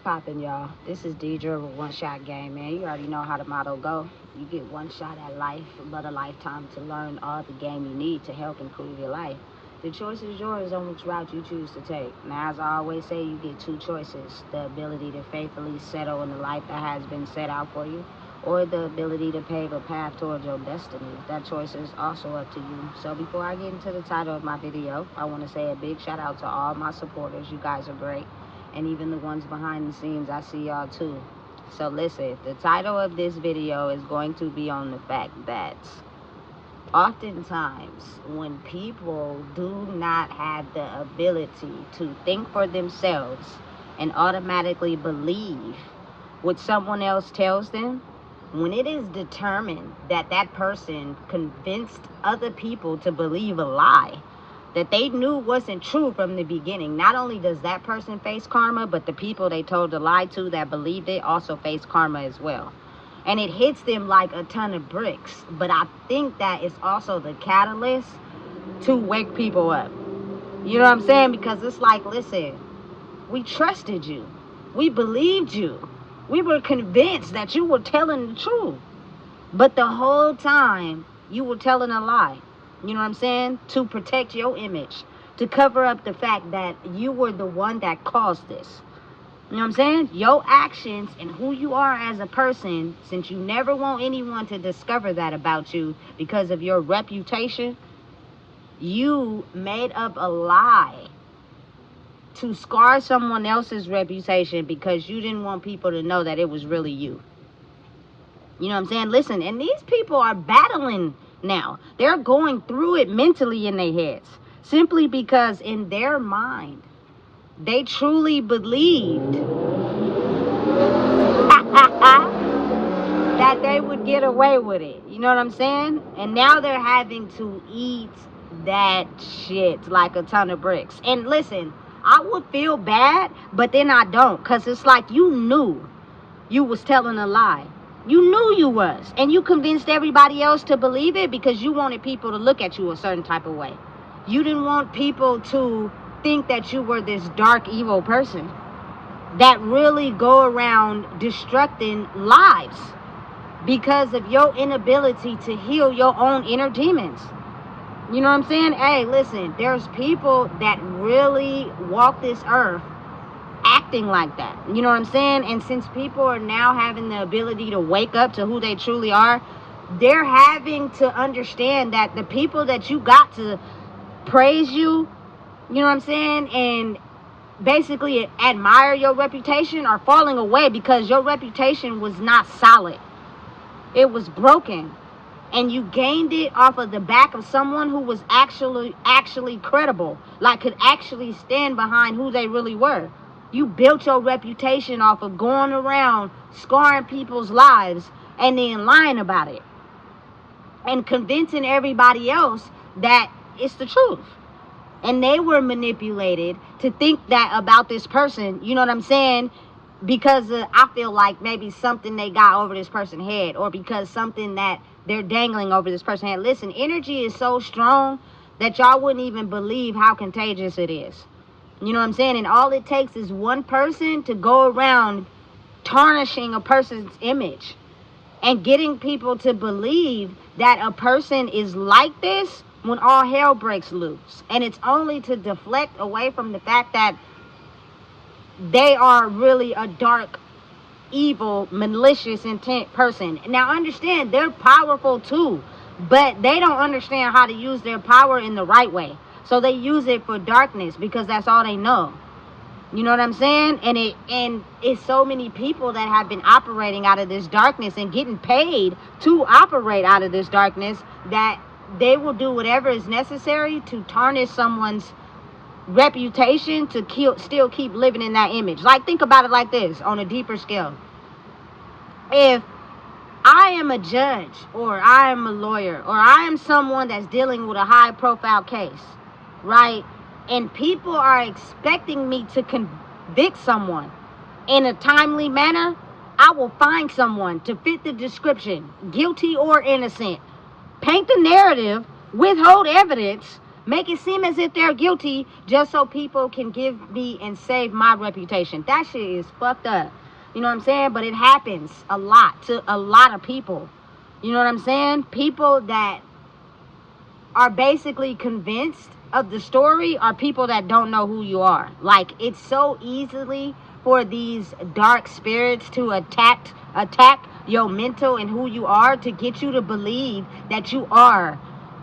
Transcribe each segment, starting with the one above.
poppin', y'all? This is Deidre with One Shot Game, man. You already know how the motto go. You get one shot at life, but a lifetime to learn all the game you need to help improve your life. The choice is yours on which route you choose to take. Now, as I always say, you get two choices. The ability to faithfully settle in the life that has been set out for you, or the ability to pave a path towards your destiny. That choice is also up to you. So before I get into the title of my video, I want to say a big shout out to all my supporters. You guys are great. And even the ones behind the scenes, I see y'all too. So listen, the title of this video is going to be on the fact that oftentimes when people do not have the ability to think for themselves and automatically believe what someone else tells them, when it is determined that that person convinced other people to believe a lie that they knew wasn't true from the beginning, not only does that person face karma, but the people they told the lie to that believed it also face karma as well. And it hits them like a ton of bricks. But I think that it's also the catalyst to wake people up. You know what I'm saying? Because it's like, listen, we trusted you. We believed you. We were convinced that you were telling the truth. But the whole time, you were telling a lie. You know what I'm saying? To protect your image. To cover up the fact that you were the one that caused this. You know what I'm saying? Your actions and who you are as a person, since you never want anyone to discover that about you because of your reputation, you made up a lie to scar someone else's reputation because you didn't want people to know that it was really you. You know what I'm saying? Listen, and these people are battling now. They're going through it mentally in their heads. Simply because in their mind, they truly believed that they would get away with it. You know what I'm saying? And now they're having to eat that shit like a ton of bricks. And listen, I would feel bad, but then I don't. Because it's like you knew you was telling a lie. You knew you was. And you convinced everybody else to believe it because you wanted people to look at you a certain type of way. You didn't want people to think that you were this dark, evil person that really go around destructing lives because of your inability to heal your own inner demons. You know what I'm saying? Hey, listen, there's people that really walk this earth acting like that. You know what I'm saying? And since people are now having the ability to wake up to who they truly are, they're having to understand that the people that you got to praise you, you know what I'm saying, and basically admire your reputation are falling away because your reputation was not solid. It was broken. And you gained it off of the back of someone who was actually credible, like could actually stand behind who they really were. You built your reputation off of going around scarring people's lives and then lying about it and convincing everybody else that it's the truth. And they were manipulated to think that about this person, you know what I'm saying? Because I feel like maybe something they got over this person's head, or because something that they're dangling over this person's head. Listen, energy is so strong that y'all wouldn't even believe how contagious it is. You know what I'm saying? And all it takes is one person to go around tarnishing a person's image and getting people to believe that a person is like this when all hell breaks loose. And it's only to deflect away from the fact that they are really a dark, evil, malicious intent person. Now understand, they're powerful too, but they don't understand how to use their power in the right way. So they use it for darkness because that's all they know. You know what I'm saying? And it's so many people that have been operating out of this darkness and getting paid to operate out of this darkness that they will do whatever is necessary to tarnish someone's reputation to still keep living in that image. Like, think about it like this on a deeper scale. If I am a judge, or I am a lawyer, or I am someone that's dealing with a high profile case, right? And people are expecting me to convict someone in a timely manner, I will find someone to fit the description, guilty or innocent, paint the narrative, withhold evidence, Make it seem as if they're guilty just so people can give me and save my reputation. That shit is fucked up. You know what I'm saying? But it happens a lot to a lot of people. You know what I'm saying? People that are basically convinced of the story are people that don't know who you are. Like, it's so easily for these dark spirits to attack your mental and who you are, to get you to believe that you are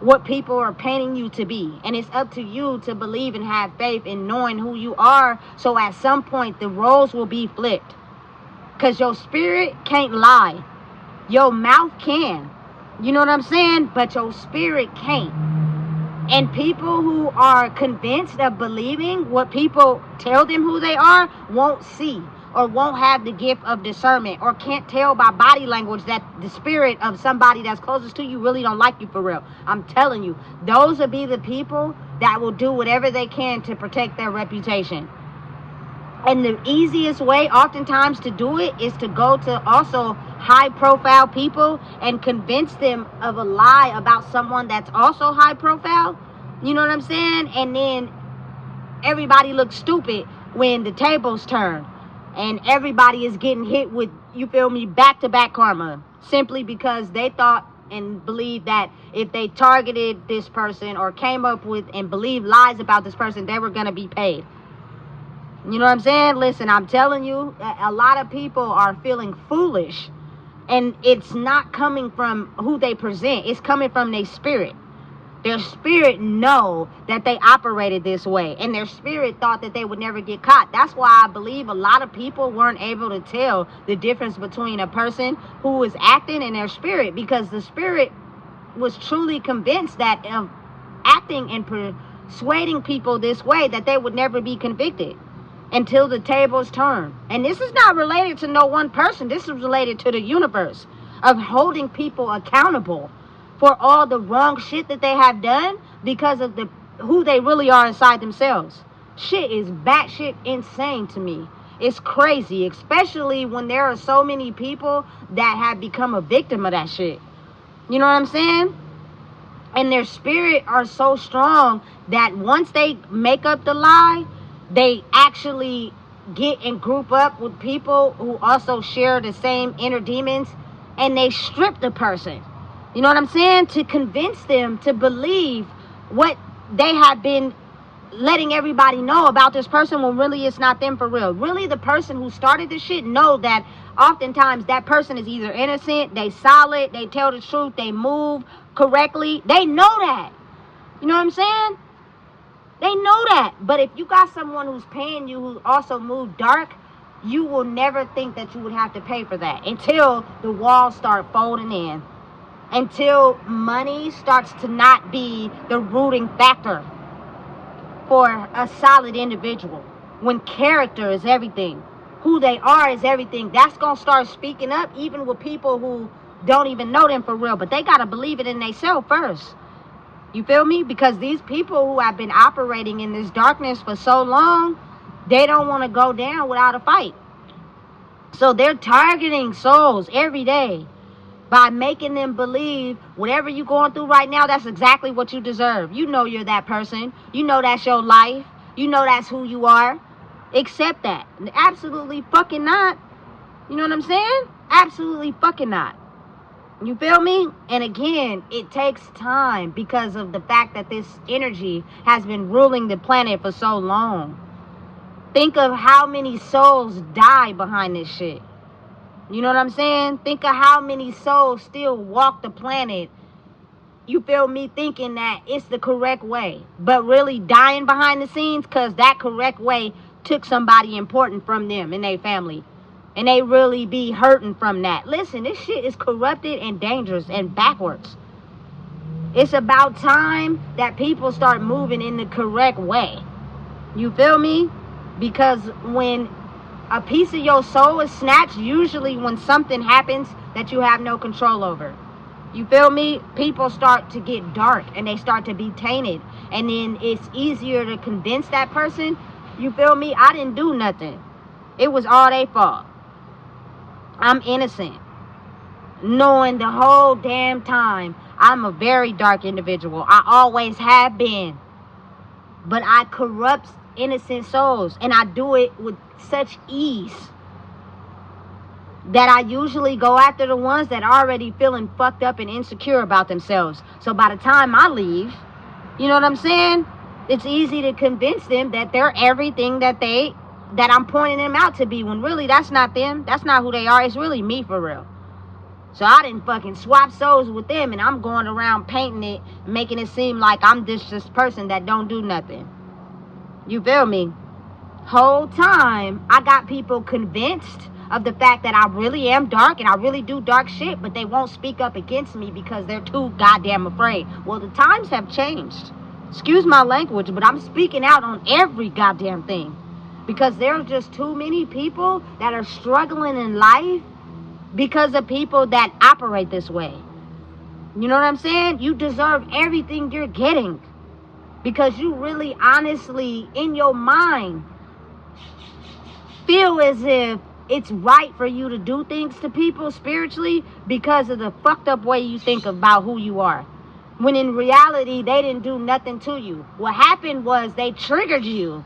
what people are painting you to be. And it's up to you to believe and have faith in knowing who you are, so at some point the roles will be flipped. Because your spirit can't lie. Your mouth can. You know what I'm saying? But your spirit can't. And people who are convinced of believing what people tell them who they are won't see, or won't have the gift of discernment, or can't tell by body language that the spirit of somebody that's closest to you really don't like you for real. I'm telling you, those will be the people that will do whatever they can to protect their reputation. And the easiest way oftentimes to do it is to go to also high profile people and convince them of a lie about someone that's also high profile. You know what I'm saying? And then everybody looks stupid when the tables turn. And everybody is getting hit with, you feel me, back-to-back karma. Simply because they thought and believed that if they targeted this person or came up with and believed lies about this person, they were going to be paid. You know what I'm saying? Listen, I'm telling you, a lot of people are feeling foolish. And it's not coming from who they present. It's coming from their spirit. Their spirit know that they operated this way. And their spirit thought that they would never get caught. That's why I believe a lot of people weren't able to tell the difference between a person who was acting and their spirit. Because the spirit was truly convinced that of acting and persuading people this way, that they would never be convicted until the tables turn. And this is not related to no one person. This is related to the universe of holding people accountable for all the wrong shit that they have done because of who they really are inside themselves. Shit is batshit insane to me. It's crazy, especially when there are so many people that have become a victim of that shit. You know what I'm saying? And their spirit are so strong that once they make up the lie, they actually get and group up with people who also share the same inner demons, and they strip the person. You know what I'm saying? To convince them to believe what they have been letting everybody know about this person, when really it's not them for real. Really, the person who started this shit know that oftentimes that person is either innocent, they solid, they tell the truth, they move correctly. They know that. You know what I'm saying? They know that. But if you got someone who's paying you who also moved dark, you will never think that you would have to pay for that until the walls start folding in. Until money starts to not be the rooting factor for a solid individual. When character is everything. Who they are is everything. That's going to start speaking up even with people who don't even know them for real. But they got to believe it in themselves first. You feel me? Because these people who have been operating in this darkness for so long, they don't want to go down without a fight. So they're targeting souls every day by making them believe whatever you're going through right now, that's exactly what you deserve. You know you're that person. You know that's your life. You know that's who you are. Accept that. Absolutely fucking not. You know what I'm saying? Absolutely fucking not. You feel me? And again, it takes time because of the fact that this energy has been ruling the planet for so long. Think of how many souls die behind this shit. You know what I'm saying? Think of how many souls still walk the planet, you feel me, thinking that it's the correct way, but really dying behind the scenes because that correct way took somebody important from them and their family. And they really be hurting from that. Listen, this shit is corrupted and dangerous and backwards. It's about time that people start moving in the correct way. You feel me? Because when a piece of your soul is snatched, usually when something happens that you have no control over. You feel me? People start to get dark and they start to be tainted. And then it's easier to convince that person, you feel me, I didn't do nothing. It was all their fault. I'm innocent. Knowing the whole damn time I'm a very dark individual. I always have been. but I corrupt innocent souls, and I do it with such ease that I usually go after the ones that are already feeling fucked up and insecure about themselves. So by the time I leave, you know what I'm saying? It's easy to convince them that they're everything that I'm pointing them out to be, when really that's not them. That's not who they are. It's really me for real. So I didn't fucking swap souls with them, and I'm going around painting it, making it seem like I'm this person that don't do nothing. You feel me? Whole time I got people convinced of the fact that I really am dark and I really do dark shit, but they won't speak up against me because they're too goddamn afraid. Well, the times have changed. Excuse my language, but I'm speaking out on every goddamn thing, because there are just too many people that are struggling in life because of people that operate this way. You know what I'm saying? You deserve everything you're getting because you really honestly in your mind feel as if it's right for you to do things to people spiritually because of the fucked up way you think about who you are. When in reality, they didn't do nothing to you. What happened was they triggered you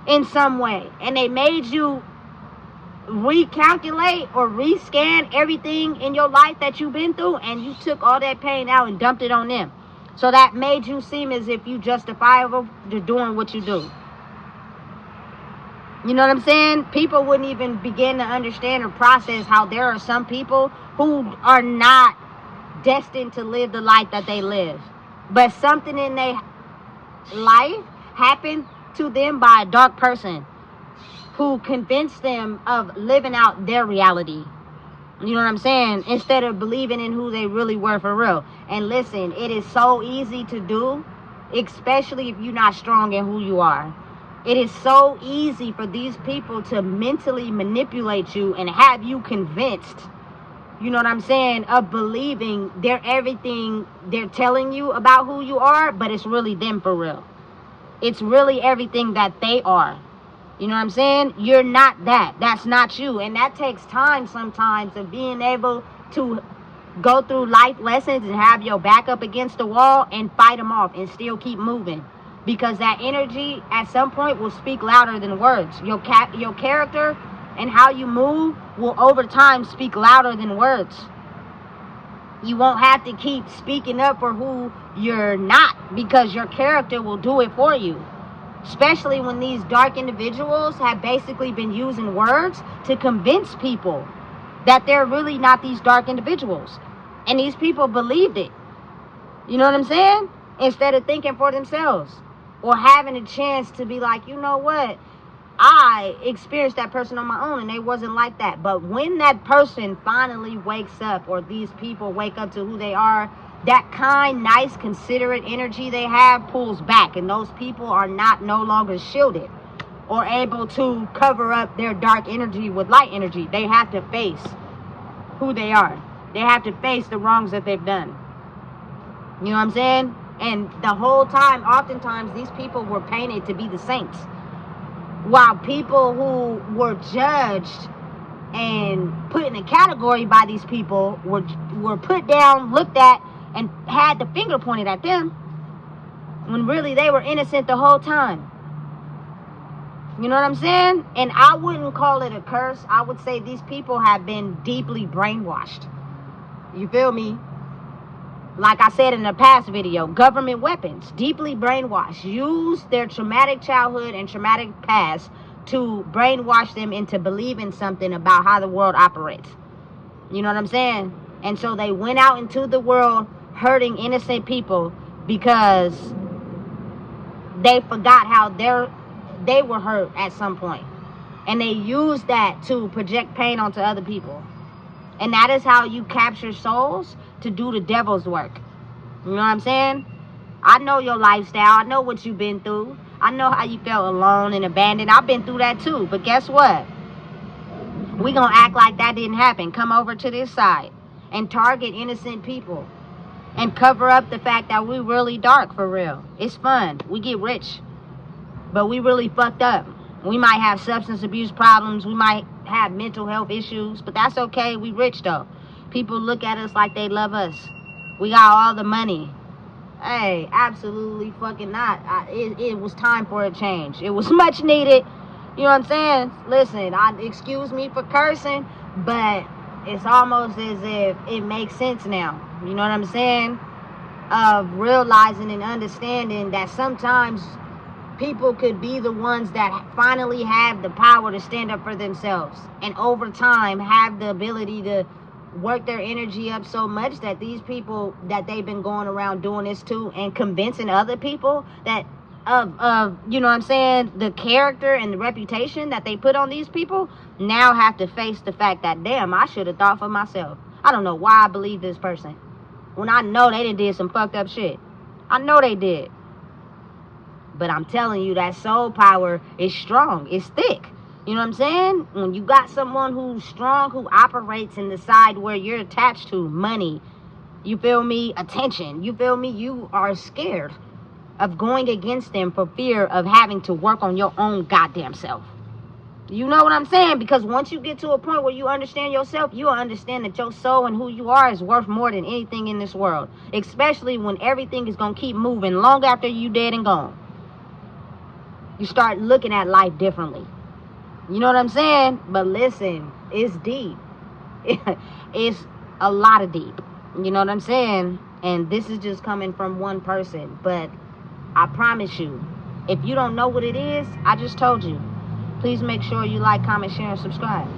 in some way, and they made you recalculate or rescan everything in your life that you've been through, and you took all that pain out and dumped it on them. So that made you seem as if you justifiable to doing what you do. You know what I'm saying? People wouldn't even begin to understand or process how there are some people who are not destined to live the life that they live, but something in their life happened to them by a dark person who convinced them of living out their reality. You know what I'm saying? Instead of believing in who they really were for real. And listen, it is so easy to do, especially if you're not strong in who you are. It is so easy for these people to mentally manipulate you and have you convinced, you know what I'm saying, of believing they're everything they're telling you about who you are, but it's really them for real. It's really everything that they are. You know what I'm saying? You're not that. That's not you. And that takes time sometimes of being able to go through life lessons and have your back up against the wall and fight them off and still keep moving. Because that energy at some point will speak louder than words. Your character and how you move will over time speak louder than words. You won't have to keep speaking up for who you're not, because your character will do it for you. Especially when these dark individuals have basically been using words to convince people that they're really not these dark individuals. And these people believed it. You know what I'm saying? Instead of thinking for themselves. Or having a chance to be like, you know what? I experienced that person on my own and they wasn't like that. But when that person finally wakes up, or these people wake up to who they are, that kind, nice, considerate energy they have pulls back. And those people are no longer shielded or able to cover up their dark energy with light energy. They have to face who they are. They have to face the wrongs that they've done. You know what I'm saying? And the whole time, oftentimes, these people were painted to be the saints. While people who were judged and put in a category by these people were put down, looked at, and had the finger pointed at them, when really they were innocent the whole time. You know what I'm saying? And I wouldn't call it a curse. I would say these people have been deeply brainwashed. You feel me? Like I said in the past video, government weapons, deeply brainwashed, use their traumatic childhood and traumatic past to brainwash them into believing something about how the world operates. You know what I'm saying? And so they went out into the world hurting innocent people because they forgot how they were hurt at some point. And they used that to project pain onto other people. And that is how you capture souls to do the devil's work. You know what I'm saying? I know your lifestyle. I know what you've been through. I know how you felt alone and abandoned. I've been through that too. But guess what? We gonna act like that didn't happen. Come over to this side and target innocent people and cover up the fact that we really dark for real. It's fun. We get rich. But we really fucked up. We might have substance abuse problems. We might have mental health issues. But that's okay. We rich though. People look at us like they love us. We got all the money. Hey, absolutely fucking not. It was time for a change. It was much needed. You know what I'm saying? Listen, excuse me for cursing, but it's almost as if it makes sense now. You know what I'm saying? Of realizing and understanding that sometimes people could be the ones that finally have the power to stand up for themselves, and over time have the ability to work their energy up so much that these people that they've been going around doing this to and convincing other people that of you know what I'm saying, the character and the reputation that they put on these people, now have to face the fact that, damn, I should have thought for myself. I don't know why I believe this person when I know they did some fucked up shit. I know they did. But I'm telling you, that soul power is strong. It's thick. You know what I'm saying? When you got someone who's strong, who operates in the side where you're attached to money, you feel me, attention, you feel me, you are scared of going against them for fear of having to work on your own goddamn self. You know what I'm saying? Because once you get to a point where you understand yourself, you'll understand that your soul and who you are is worth more than anything in this world. Especially when everything is going to keep moving long after you dead and gone. You start looking at life differently. You know what I'm saying? But listen, it's deep. It's a lot of deep. You know what I'm saying? And this is just coming from one person. But I promise you, if you don't know what it is, I just told you. Please make sure you like, comment, share, and subscribe.